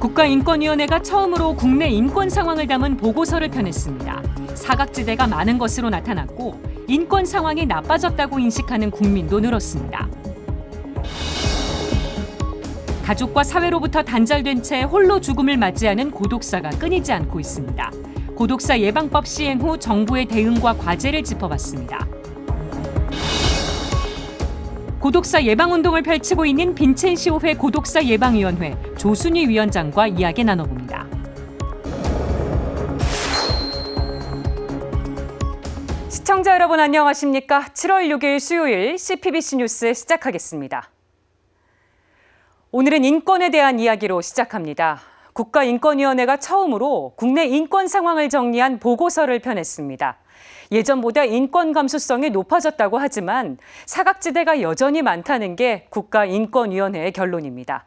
국가인권위원회가 처음으로 국내 인권 상황을 담은 보고서를 펴냈습니다. 사각지대가 많은 것으로 나타났고 인권 상황이 나빠졌다고 인식하는 국민도 늘었습니다. 가족과 사회로부터 단절된 채 홀로 죽음을 맞이하는 고독사가 끊이지 않고 있습니다. 고독사 예방법 시행 후 정부의 대응과 과제를 짚어봤습니다. 고독사 예방운동을 펼치고 있는 빈첸시오회 고독사 예방위원회 조순희 위원장과 이야기 나눠봅니다. 시청자 여러분 안녕하십니까? 7월 6일 수요일 CPBC 뉴스 시작하겠습니다. 오늘은 인권에 대한 이야기로 시작합니다. 국가인권위원회가 처음으로 국내 인권 상황을 정리한 보고서를 펴냈습니다. 예전보다 인권 감수성이 높아졌다고 하지만 사각지대가 여전히 많다는 게 국가인권위원회의 결론입니다.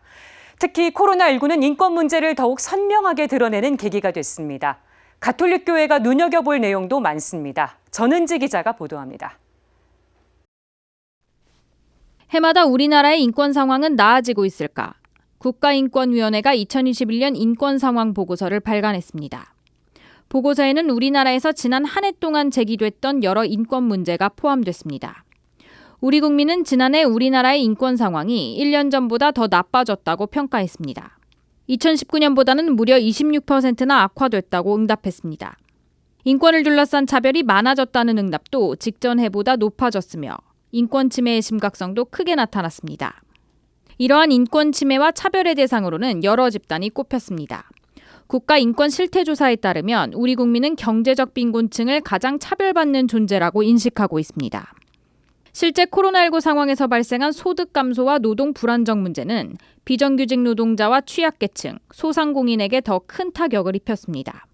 특히 코로나19는 인권 문제를 더욱 선명하게 드러내는 계기가 됐습니다. 가톨릭교회가 눈여겨볼 내용도 많습니다. 전은지 기자가 보도합니다. 해마다 우리나라의 인권 상황은 나아지고 있을까? 국가인권위원회가 2021년 인권 상황 보고서를 발간했습니다. 보고서에는 우리나라에서 지난 한 해 동안 제기됐던 여러 인권 문제가 포함됐습니다. 우리 국민은 지난해 우리나라의 인권 상황이 1년 전보다 더 나빠졌다고 평가했습니다. 2019년보다는 무려 26%나 악화됐다고 응답했습니다. 인권을 둘러싼 차별이 많아졌다는 응답도 직전 해보다 높아졌으며 인권 침해의 심각성도 크게 나타났습니다. 이러한 인권 침해와 차별의 대상으로는 여러 집단이 꼽혔습니다. 국가인권실태조사에 따르면 우리 국민은 경제적 빈곤층을 가장 차별받는 존재라고 인식하고 있습니다. 실제 코로나19 상황에서 발생한 소득 감소와 노동 불안정 문제는 비정규직 노동자와 취약계층, 소상공인에게 더 큰 타격을 입혔습니다.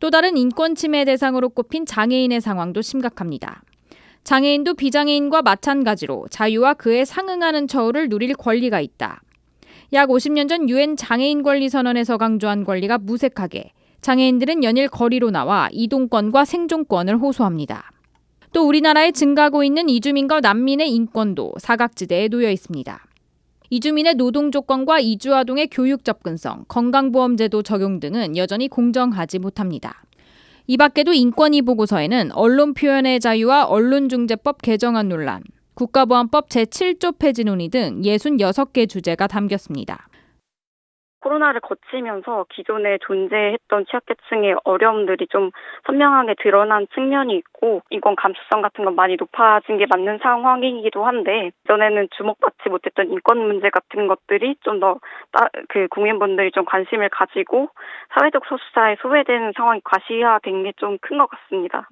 또 다른 인권 침해 대상으로 꼽힌 장애인의 상황도 심각합니다. 장애인도 비장애인과 마찬가지로 자유와 그에 상응하는 처우를 누릴 권리가 있다. 약 50년 전 유엔 장애인 권리 선언에서 강조한 권리가 무색하게 장애인들은 연일 거리로 나와 이동권과 생존권을 호소합니다. 또 우리나라에 증가하고 있는 이주민과 난민의 인권도 사각지대에 놓여 있습니다. 이주민의 노동 조건과 이주아동의 교육 접근성, 건강보험제도 적용 등은 여전히 공정하지 못합니다. 이 밖에도 인권위 보고서에는 언론 표현의 자유와 언론중재법 개정안 논란, 국가보안법 제7조 폐지 논의 등 66개 주제가 담겼습니다. 코로나를 거치면서 기존에 존재했던 취약계층의 어려움들이 좀 선명하게 드러난 측면이 있고 인권 감수성 같은 건 많이 높아진 게 맞는 상황이기도 한데 이전에는 주목받지 못했던 인권 문제 같은 것들이 좀 더 국민분들이 좀 관심을 가지고 사회적 소수자에 소외되는 상황이 과시화된 게 좀 큰 것 같습니다.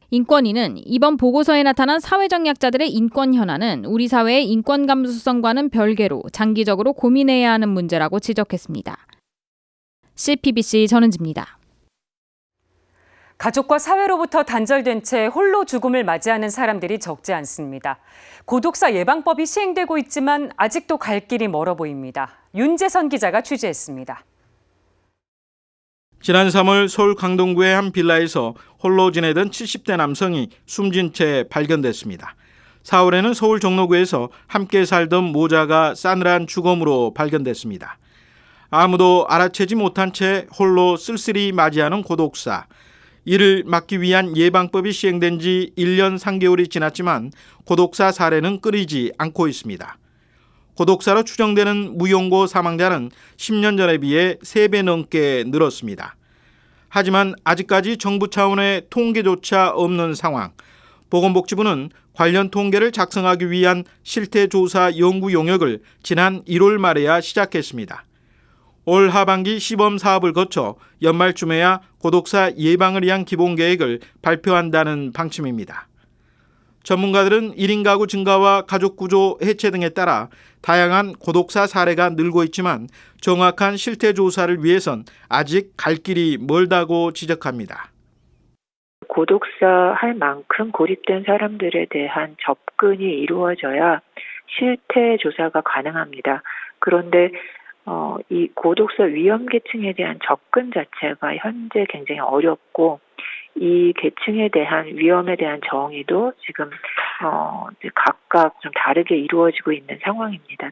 인권위는 이번 보고서에 나타난 사회적 약자들의 인권 현안은 우리 사회의 인권 감수성과는 별개로 장기적으로 고민해야 하는 문제라고 지적했습니다. CPBC 전은지입니다. 가족과 사회로부터 단절된 채 홀로 죽음을 맞이하는 사람들이 적지 않습니다. 고독사 예방법이 시행되고 있지만 아직도 갈 길이 멀어 보입니다. 윤재선 기자가 취재했습니다. 지난 3월 서울 강동구의 한 빌라에서 홀로 지내던 70대 남성이 숨진 채 발견됐습니다. 4월에는 서울 종로구에서 함께 살던 모자가 싸늘한 죽음으로 발견됐습니다. 아무도 알아채지 못한 채 홀로 쓸쓸히 맞이하는 고독사. 이를 막기 위한 예방법이 시행된 지 1년 3개월이 지났지만 고독사 사례는 끊이지 않고 있습니다. 고독사로 추정되는 무용고 사망자는 10년 전에 비해 3배 넘게 늘었습니다. 하지만 아직까지 정부 차원의 통계조차 없는 상황. 보건복지부는 관련 통계를 작성하기 위한 실태조사 연구 용역을 지난 1월 말에야 시작했습니다. 올 하반기 시범 사업을 거쳐 연말쯤에야 고독사 예방을 위한 기본계획을 발표한다는 방침입니다. 전문가들은 1인 가구 증가와 가족 구조 해체 등에 따라 다양한 고독사 사례가 늘고 있지만 정확한 실태 조사를 위해선 아직 갈 길이 멀다고 지적합니다. 고독사 할 만큼 고립된 사람들에 대한 접근이 이루어져야 실태 조사가 가능합니다. 그런데 이 고독사 위험 계층에 대한 접근 자체가 현재 굉장히 어렵고 이 계층에 대한 위험에 대한 정의도 지금 각각 좀 다르게 이루어지고 있는 상황입니다.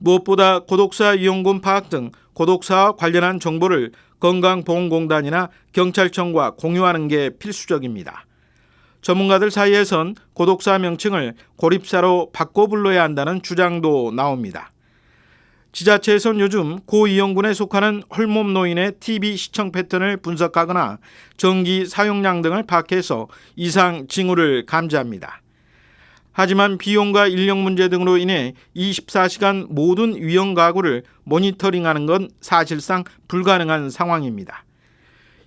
무엇보다 고독사 이용군 파악 등 고독사와 관련한 정보를 건강보험공단이나 경찰청과 공유하는 게 필수적입니다. 전문가들 사이에선 고독사 명칭을 고립사로 바꿔 불러야 한다는 주장도 나옵니다. 지자체에선 요즘 고 이용군에 속하는 홀몸 노인의 TV 시청 패턴을 분석하거나 전기 사용량 등을 파악해서 이상 징후를 감지합니다. 하지만 비용과 인력 문제 등으로 인해 24시간 모든 위험 가구를 모니터링하는 건 사실상 불가능한 상황입니다.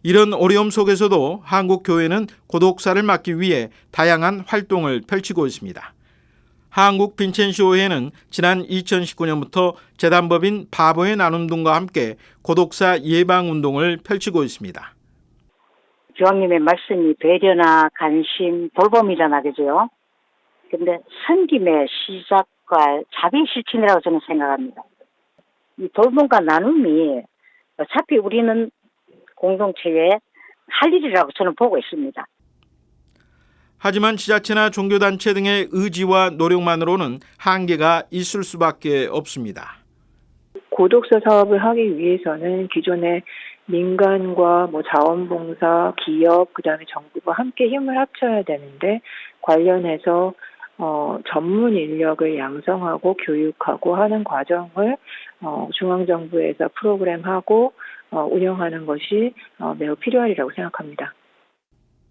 이런 어려움 속에서도 한국교회는 고독사를 막기 위해 다양한 활동을 펼치고 있습니다. 한국 빈첸시오회는 지난 2019년부터 재단법인 바보의 나눔동과 함께 고독사 예방운동을 펼치고 있습니다. 교황님의 말씀이 배려나 관심, 돌봄이잖아, 그죠? 근데 섬김의 시작과 자비 실천이라고 저는 생각합니다. 이 돌봄과 나눔이 어차피 우리는 공동체에 할 일이라고 저는 보고 있습니다. 하지만 지자체나 종교단체 등의 의지와 노력만으로는 한계가 있을 수밖에 없습니다. 고독사 사업을 하기 위해서는 기존의 민간과 자원봉사, 기업, 그다음에 정부가 함께 힘을 합쳐야 되는데 관련해서 전문 인력을 양성하고 교육하고 하는 과정을 중앙정부에서 프로그램하고 운영하는 것이 매우 필요하리라고 생각합니다.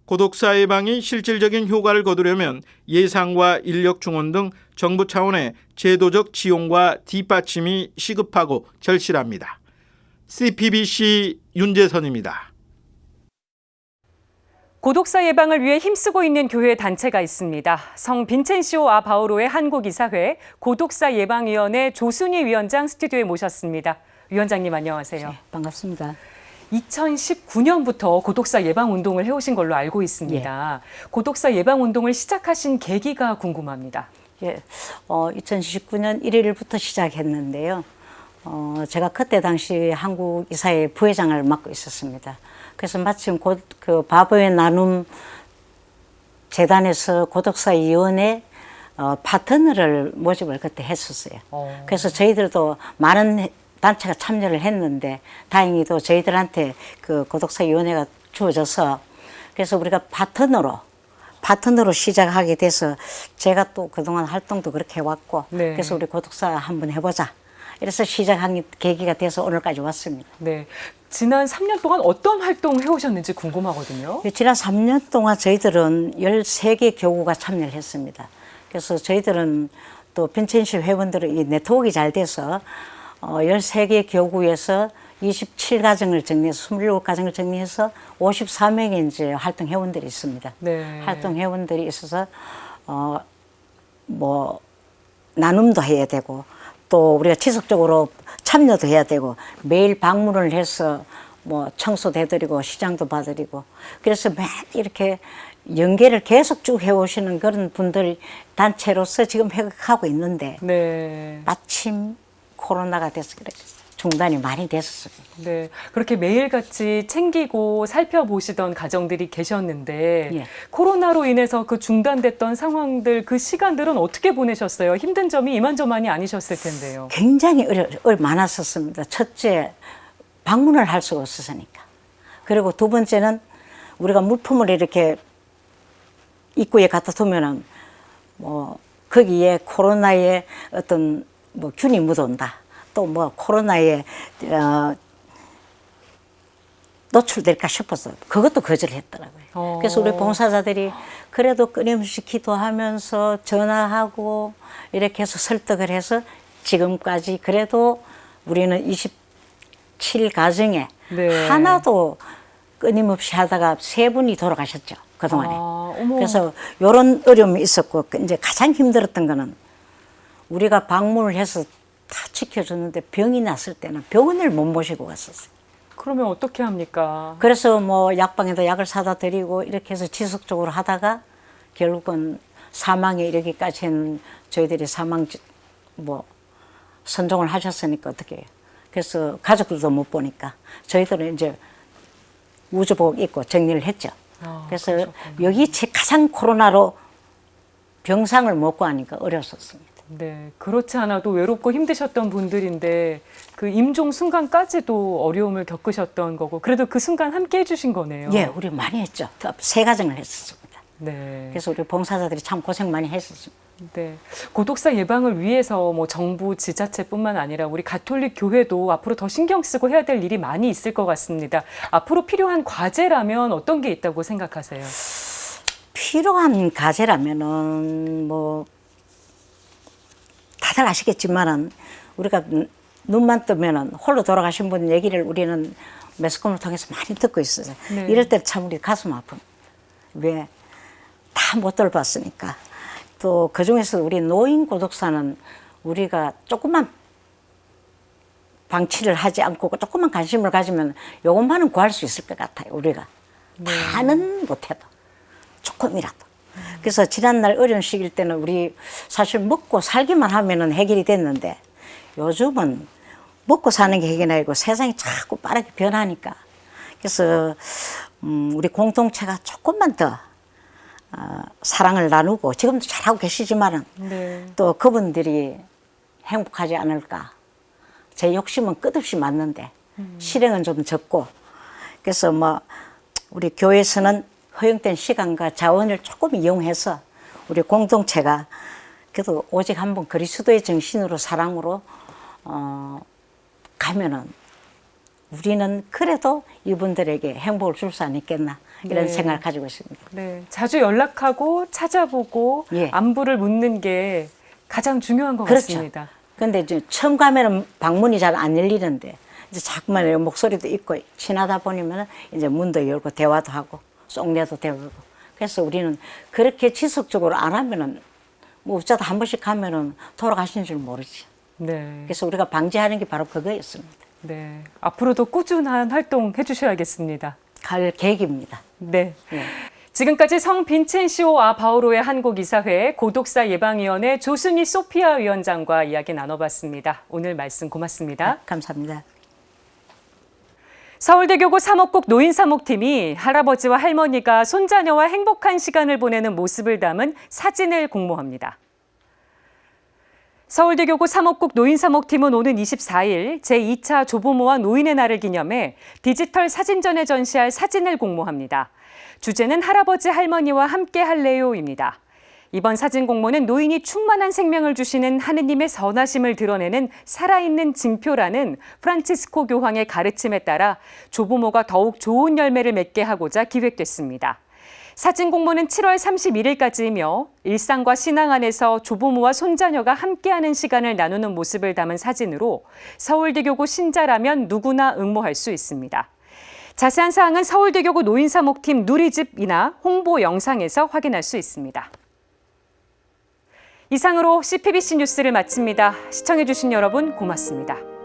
고독사 예방이 실질적인 효과를 거두려면 예산과 인력 충원 등 정부 차원의 제도적 지원과 뒷받침이 시급하고 절실합니다. CPBC 윤재선입니다. 고독사 예방을 위해 힘쓰고 있는 교회 단체가 있습니다. 성 빈첸시오 아 바오로의 한국이사회 고독사 예방위원회 조순희 위원장 스튜디오에 모셨습니다. 위원장님 안녕하세요. 네, 반갑습니다. 2019년부터 고독사 예방 운동을 해오신 걸로 알고 있습니다. 고독사 예방 운동을 시작하신 계기가 궁금합니다. 예, 2019년 1일부터 시작했는데요. 제가 그때 당시 한국 이사회 부회장을 맡고 있었습니다. 그래서 마침 그 바보의 나눔 재단에서 고독사 위원회 파트너를 모집을 그때 했었어요. 그래서 저희들도 많은 단체가 참여를 했는데 다행히도 저희들한테 그 고독사위원회가 주어져서 그래서 우리가 파트너로 시작하게 돼서 제가 또 그동안 활동도 그렇게 해왔고 네. 그래서 우리 고독사 한번 해보자. 이래서 시작한 계기가 돼서 오늘까지 왔습니다. 네, 지난 3년 동안 어떤 활동 해오셨는지 궁금하거든요. 지난 3년 동안 저희들은 13개 교구가 참여를 했습니다. 그래서 저희들은 또 빈첸시 회원들은 이 네트워크가 잘 돼서 13개 교구에서 27가정을 정리해서 27가정을 정리해서 54명의 이제 활동 회원들이 있습니다. 네. 활동 회원들이 있어서 나눔도 해야 되고 또 우리가 지속적으로 참여도 해야 되고 매일 방문을 해서 청소도 해드리고 시장도 봐드리고 그래서 매일 이렇게 연계를 계속 쭉 해오시는 그런 분들 단체로서 지금 해하고 있는데 네. 마침 코로나가 돼서 그래 중단이 많이 됐었습니다. 네, 그렇게 매일같이 챙기고 살펴보시던 가정들이 계셨는데 예. 코로나로 인해서 그 중단됐던 상황들, 그 시간들은 어떻게 보내셨어요? 힘든 점이 이만저만이 아니셨을 텐데요. 굉장히 많았었습니다. 첫째, 방문을 할 수가 없었으니까. 그리고 두 번째는 우리가 물품을 이렇게 입구에 갖다 두면은 거기에 코로나의 어떤 균이 묻어온다. 또 코로나에 노출될까 싶어서 그것도 거절했더라고요. 그래서 우리 봉사자들이 그래도 끊임없이 기도하면서 전화하고 이렇게 해서 설득을 해서 지금까지 그래도 우리는 27가정에 네. 하나도 끊임없이 하다가 3분이 돌아가셨죠. 그동안에. 어머. 그래서 이런 어려움이 있었고 이제 가장 힘들었던 거는 우리가 방문을 해서 다 지켜줬는데 병이 났을 때는 병원을 못 모시고 갔었어요. 그러면 어떻게 합니까? 그래서 약방에다 약을 사다 드리고 이렇게 해서 지속적으로 하다가 결국은 사망에 이르기까지는 저희들이 선종을 하셨으니까 어떻게 해요. 그래서 가족들도 못 보니까 저희들은 이제 우주복 입고 정리를 했죠. 그래서 그러셨군요. 여기 가장 코로나로 병상을 못 구하니까 어려웠었습니다. 네, 그렇지 않아도 외롭고 힘드셨던 분들인데 그 임종 순간까지도 어려움을 겪으셨던 거고 그래도 그 순간 함께 해주신 거네요. 예, 우리 많이 했죠. 세 가정을 했었습니다. 네. 그래서 우리 봉사자들이 참 고생 많이 했었습니다. 네. 고독사 예방을 위해서 뭐 정부, 지자체뿐만 아니라 우리 가톨릭 교회도 앞으로 더 신경 쓰고 해야 될 일이 많이 있을 것 같습니다. 앞으로 필요한 과제라면 어떤 게 있다고 생각하세요? 필요한 과제라면은 뭐 다들 아시겠지만은 우리가 눈만 뜨면은 홀로 돌아가신 분 얘기를 우리는 매스컴을 통해서 많이 듣고 있어요. 네. 이럴 때 참 우리 가슴 아픕니다. 왜? 다 못 돌봤으니까. 또 그중에서 우리 노인 고독사는 우리가 조금만 방치를 하지 않고 조금만 관심을 가지면 요것만은 구할 수 있을 것 같아요. 우리가. 다는 못해도 조금이라도. 그래서 지난날 어려운 시기일 때는 우리 사실 먹고 살기만 하면은 해결이 됐는데 요즘은 먹고 사는 게 해결이 아니고 세상이 자꾸 빠르게 변하니까 그래서 우리 공동체가 조금만 더 사랑을 나누고 지금도 잘하고 계시지만은 네. 또 그분들이 행복하지 않을까. 제 욕심은 끝없이 많는데 실행은 좀 적고 그래서 뭐 우리 교회에서는 허용된 시간과 자원을 조금 이용해서 우리 공동체가 그래도 오직 한번 그리스도의 정신으로 사랑으로 가면은 우리는 그래도 이분들에게 행복을 줄 수 않겠나 이런 네. 생각을 가지고 있습니다. 네. 자주 연락하고 찾아보고 예. 안부를 묻는 게 가장 중요한 것 그렇죠. 같습니다. 근데 이제 처음 가면은 방문이 잘 안 열리는데 이제 자꾸만 목소리도 있고 친하다 보면 이제 문도 열고 대화도 하고 쏙내도 되고 그래서 우리는 그렇게 지속적으로 안 하면은 뭐 어쩌다 한 번씩 가면은 돌아가신 줄 모르지. 네. 그래서 우리가 방지하는 게 바로 그거였습니다. 네. 앞으로도 꾸준한 활동 해주셔야겠습니다. 갈 계획입니다. 네. 예. 지금까지 성 빈첸시오 아 바오로의 한국이사회 고독사 예방위원회 조순희 소피아 위원장과 이야기 나눠봤습니다. 오늘 말씀 고맙습니다. 감사합니다. 서울대교구 사목국 노인사목팀이 할아버지와 할머니가 손자녀와 행복한 시간을 보내는 모습을 담은 사진을 공모합니다. 서울대교구 사목국 노인사목팀은 오는 24일 제2차 조부모와 노인의 날을 기념해 디지털 사진전에 전시할 사진을 공모합니다. 주제는 할아버지 할머니와 함께 할래요입니다. 이번 사진 공모는 노인이 충만한 생명을 주시는 하느님의 선하심을 드러내는 살아있는 징표라는 프란치스코 교황의 가르침에 따라 조부모가 더욱 좋은 열매를 맺게 하고자 기획됐습니다. 사진 공모는 7월 31일까지이며 일상과 신앙 안에서 조부모와 손자녀가 함께하는 시간을 나누는 모습을 담은 사진으로 서울대교구 신자라면 누구나 응모할 수 있습니다. 자세한 사항은 서울대교구 노인사목팀 누리집이나 홍보 영상에서 확인할 수 있습니다. 이상으로 CPBC 뉴스를 마칩니다. 시청해주신 여러분 고맙습니다.